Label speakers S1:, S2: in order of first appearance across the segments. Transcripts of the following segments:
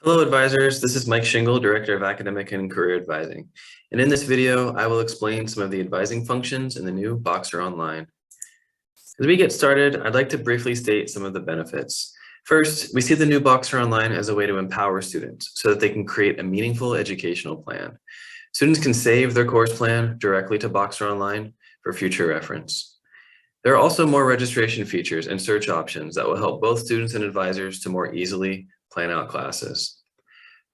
S1: Hello advisors, this is Mike Shingle, Director of Academic and Career Advising. And in this video, I will explain some of the advising functions in the new BoxerOnline. As we get started, I'd like to briefly state some of the benefits. First, we see the new BoxerOnline as a way to empower students so that they can create a meaningful educational plan. Students can save their course plan directly to BoxerOnline for future reference. There are also more registration features and search options that will help both students and advisors to more easily plan out classes.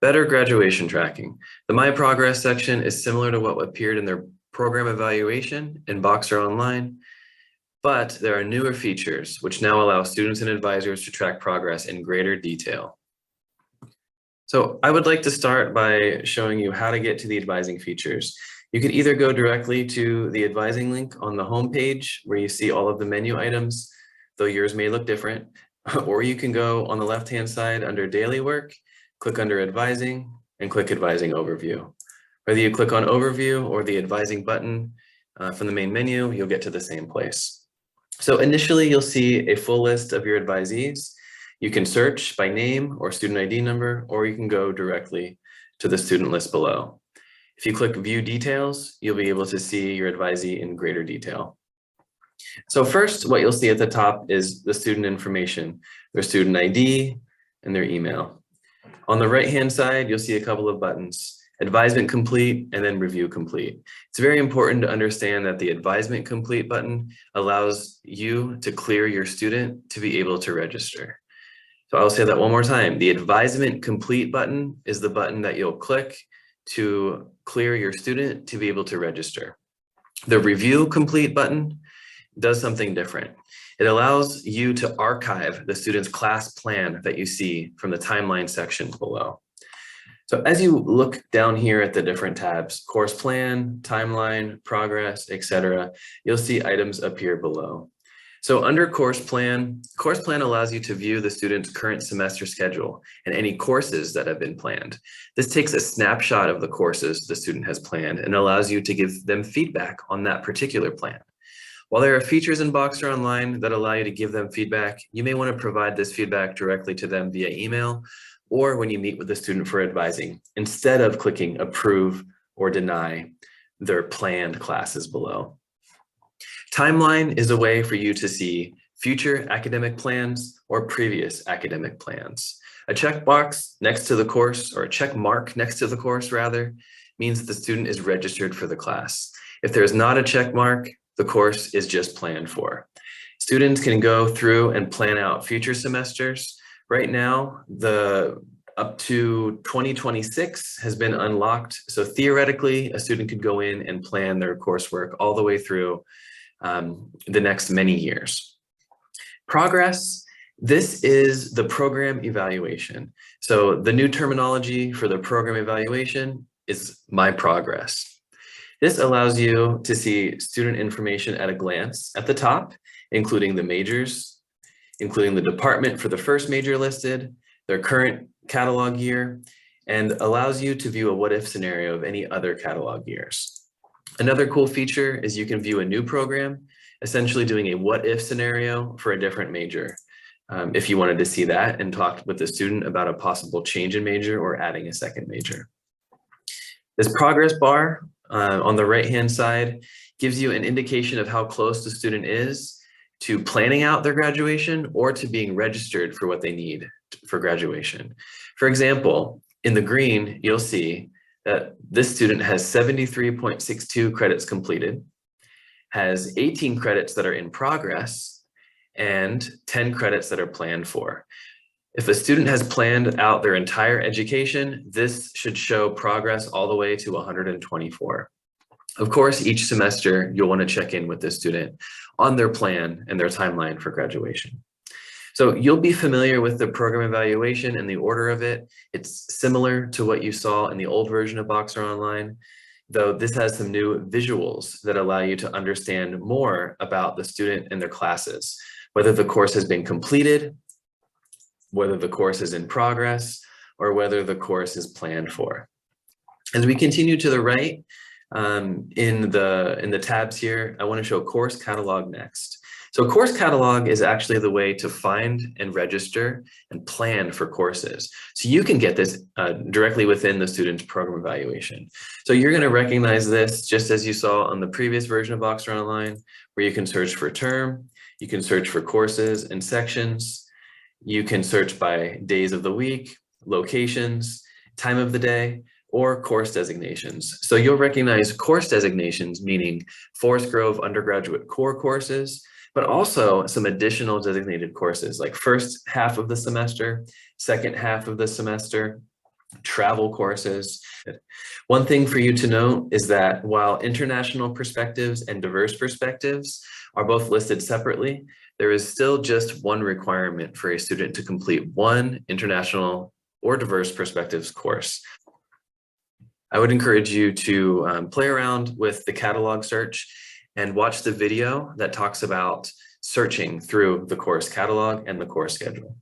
S1: Better graduation tracking. The My Progress section is similar to what appeared in their program evaluation in BoxerOnline, but there are newer features which now allow students and advisors to track progress in greater detail. So I would like to start by showing you how to get to the advising features. You could either go directly to the advising link on the home page where you see all of the menu items, though yours may look different, or you can go on the left-hand side under daily work, click under advising, and click advising overview. Whether you click on overview or the advising button from the main menu, you'll get to the same place. So initially you'll see a full list of your advisees. You can search by name or student ID number, or you can go directly to the student list below. If you click view details, you'll be able to see your advisee in greater detail. So first, what you'll see at the top is the student information, their student ID and their email. On the right-hand side, you'll see a couple of buttons, advisement complete and then review complete. It's very important to understand that the advisement complete button allows you to clear your student to be able to register. So I'll say that one more time. The advisement complete button is the button that you'll click to clear your student to be able to register. The review complete button does something different. It allows you to archive the student's class plan that you see from the timeline section below. So as you look down here at the different tabs, course plan, timeline, progress, etc., you'll see items appear below. So under course plan allows you to view the student's current semester schedule and any courses that have been planned. This takes a snapshot of the courses the student has planned and allows you to give them feedback on that particular plan. While there are features in BoxerOnline that allow you to give them feedback, you may want to provide this feedback directly to them via email or when you meet with the student for advising, instead of clicking approve or deny their planned classes below. Timeline is a way for you to see future academic plans or previous academic plans. A checkbox next to the course, or a check mark next to the course rather, means the student is registered for the class. If there's not a check mark, the course is just planned for. Students can go through and plan out future semesters. Right now, the up to 2026 has been unlocked. So theoretically, a student could go in and plan their coursework all the way through the next many years. Progress, this is the program evaluation. So the new terminology for the program evaluation is My Progress. This allows you to see student information at a glance at the top, including the majors, including the department for the first major listed, their current catalog year, and allows you to view a what-if scenario of any other catalog years. Another cool feature is you can view a new program, essentially doing a what-if scenario for a different major. If you wanted to see that and talk with the student about a possible change in major or adding a second major. This progress bar on the right-hand side gives you an indication of how close the student is to planning out their graduation or to being registered for what they need for graduation. For example, in the green, you'll see that this student has 73.62 credits completed, has 18 credits that are in progress, and 10 credits that are planned for. If a student has planned out their entire education, this should show progress all the way to 124. Of course, each semester, you'll want to check in with the student on their plan and their timeline for graduation. So you'll be familiar with the program evaluation and the order of it. It's similar to what you saw in the old version of BoxerOnline, though this has some new visuals that allow you to understand more about the student and their classes, whether the course has been completed, whether the course is in progress, or whether the course is planned for. As we continue to the right, in the tabs here, I want to show course catalog next. So course catalog is actually the way to find and register and plan for courses. So you can get this directly within the student's program evaluation. So you're going to recognize this just as you saw on the previous version of BoxerOnline, where you can search for term, you can search for courses and sections, you can search by days of the week, locations, time of the day, or course designations. So you'll recognize course designations, meaning Forest Grove undergraduate core courses, but also some additional designated courses like first half of the semester, second half of the semester, travel courses. One thing for you to note is that while international perspectives and diverse perspectives are both listed separately, there is still just one requirement for a student to complete one international or diverse perspectives course. I would encourage you to play around with the catalog search and watch the video that talks about searching through the course catalog and the course schedule.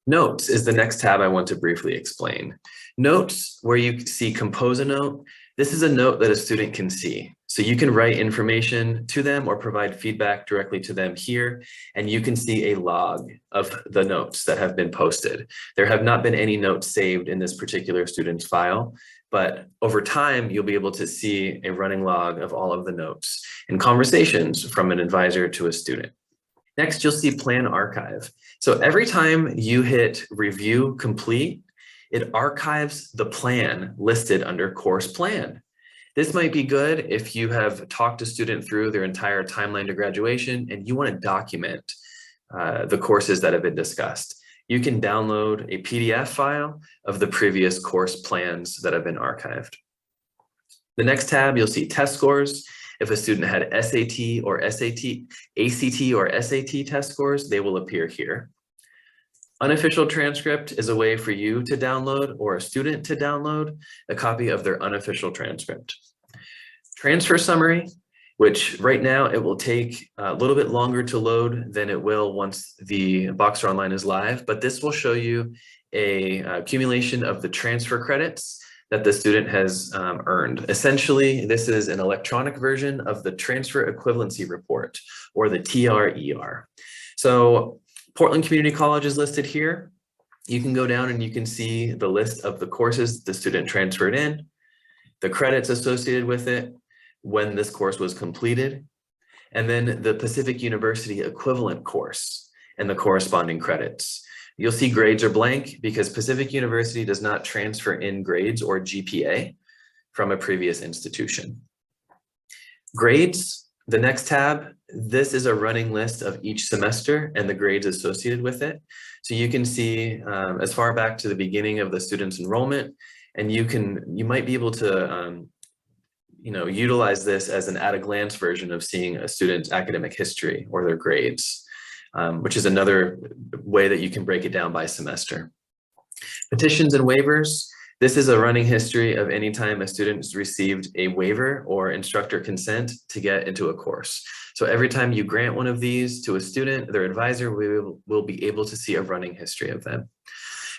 S1: Notes is the next tab I want to briefly explain. Notes, where you see compose a note, this is a note that a student can see. So you can write information to them or provide feedback directly to them here, and you can see a log of the notes that have been posted. There have not been any notes saved in this particular student's file, but over time, you'll be able to see a running log of all of the notes and conversations from an advisor to a student. Next, you'll see Plan Archive. So every time you hit Review Complete, it archives the plan listed under Course Plan. This might be good if you have talked a student through their entire timeline to graduation and you want to document the courses that have been discussed. You can download a PDF file of the previous course plans that have been archived. The next tab, you'll see test scores. If a student had SAT or ACT or SAT test scores, they will appear here. Unofficial transcript is a way for you to download or a student to download a copy of their unofficial transcript. Transfer summary, which right now it will take a little bit longer to load than it will once the BoxerOnline is live, but this will show you a accumulation of the transfer credits that the student has earned. Essentially, this is an electronic version of the transfer equivalency report, or the TRER. So Portland Community College is listed here. You can go down and you can see the list of the courses the student transferred in, the credits associated with it, when this course was completed, and then the Pacific University equivalent course and the corresponding credits. You'll see grades are blank because Pacific University does not transfer in grades or GPA from a previous institution. Grades, the next tab, this is a running list of each semester and the grades associated with it. So you can see as far back to the beginning of the student's enrollment, and you might be able to utilize this as an at-a-glance version of seeing a student's academic history or their grades, which is another way that you can break it down by semester. Petitions and waivers. This is a running history of any time a student has received a waiver or instructor consent to get into a course. So every time you grant one of these to a student, their advisor will be able to see a running history of them.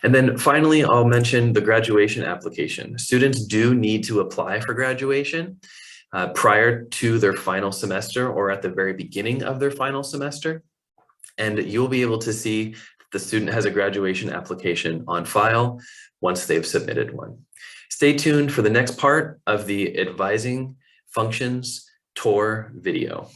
S1: And then finally, I'll mention the graduation application. Students do need to apply for graduation prior to their final semester or at the very beginning of their final semester. And you'll be able to see the student has a graduation application on file once they've submitted one. Stay tuned for the next part of the advising functions tour video.